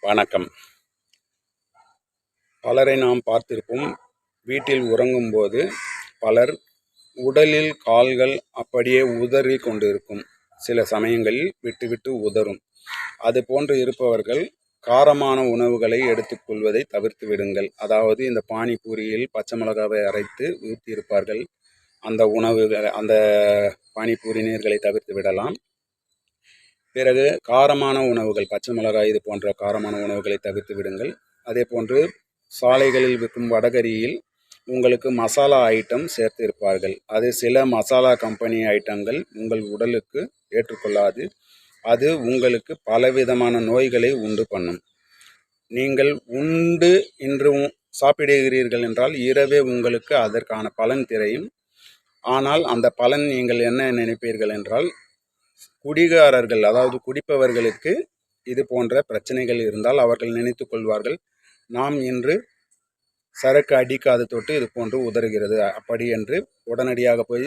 வணக்கம். பலரை நாம் பார்த்திருப்போம். வீட்டில் உறங்கும்போது பலர் உடலில் கால்கள் அப்படியே உதறி கொண்டிருக்கும். சில சமயங்களில் விட்டு உதறும். அது போன்று இருப்பவர்கள் காரமான உணவுகளை எடுத்துக்கொள்வதை தவிர்த்து விடுங்கள். அதாவது இந்த பானிபூரியில் பச்சை மிளகாவை அரைத்து ஊற்றியிருப்பார்கள். அந்த பானிபூரி நீர்களை தவிர்த்து விடலாம். பிறகு காரமான உணவுகள், பச்சை மிளகாய் இது போன்ற காரமான உணவுகளை தவிர்த்து விடுங்கள். அதே போன்று சாலைகளில் விற்கும் வடகரியில் உங்களுக்கு மசாலா ஐட்டம் சேர்த்து இருப்பார்கள். அது சில மசாலா கம்பெனி ஐட்டங்கள் உங்கள் உடலுக்கு ஏற்றுக்கொள்ளாது. அது உங்களுக்கு பலவிதமான நோய்களை உண்டு பண்ணும். நீங்கள் உண்டு இன்று சாப்பிடுகிறீர்கள் என்றால் இரவே உங்களுக்கு அதற்கான பலன் தெரியும். ஆனால் அந்த பலன் நீங்கள் என்ன நினைப்பீர்கள் என்றால், குடிகாரர்கள், அதாவது குடிப்பவர்களுக்கு இது போன்ற பிரச்சனைகள் இருந்தால் அவர்கள் நினைத்து கொள்வார்கள், நாம் இன்று சரக்கு அடிக்காது தொட்டு இது போன்று உதறுகிறது அப்படி என்று உடனடியாக போய்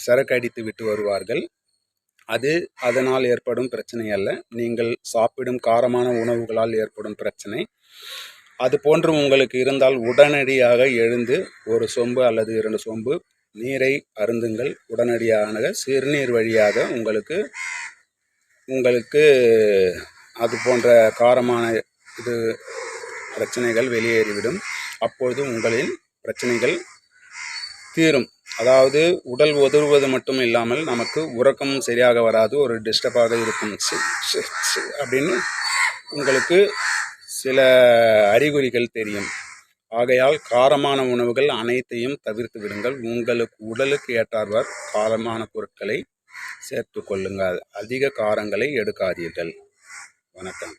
சரக்கு அடித்து விட்டு வருவார்கள். அது அதனால் ஏற்படும் பிரச்சனை அல்ல, நீங்கள் சாப்பிடும் காரமான உணவுகளால் ஏற்படும் பிரச்சனை. அது போன்று உங்களுக்கு இருந்தால் உடனடியாக எழுந்து ஒரு சொம்பு அல்லது 2 சொம்பு நீரை அருந்துங்கள். உடனடியாக சிறுநீர் வழியாக உங்களுக்கு அது போன்ற காரமான பிரச்சனைகள் வெளியேறிவிடும். அப்பொழுது உங்களின் பிரச்சனைகள் தீரும். அதாவது உடல் உதறுவது மட்டும் இல்லாமல் நமக்கு உறக்கமும் சரியாக வராது, ஒரு டிஸ்டர்பாக இருக்கும். அப்படின்னு உங்களுக்கு சில அறிகுறிகள் தெரியும். ஆகையால் காரமான உணவுகள் அனைத்தையும் தவிர்த்து விடுங்கள். உங்களுக்கு உடலுக்கு ஏற்றார்வார் காரமான பொருட்களை சேர்த்து கொள்ளுங்கள். அதிக காரங்களை எடுக்காதீர்கள். வணக்கம்.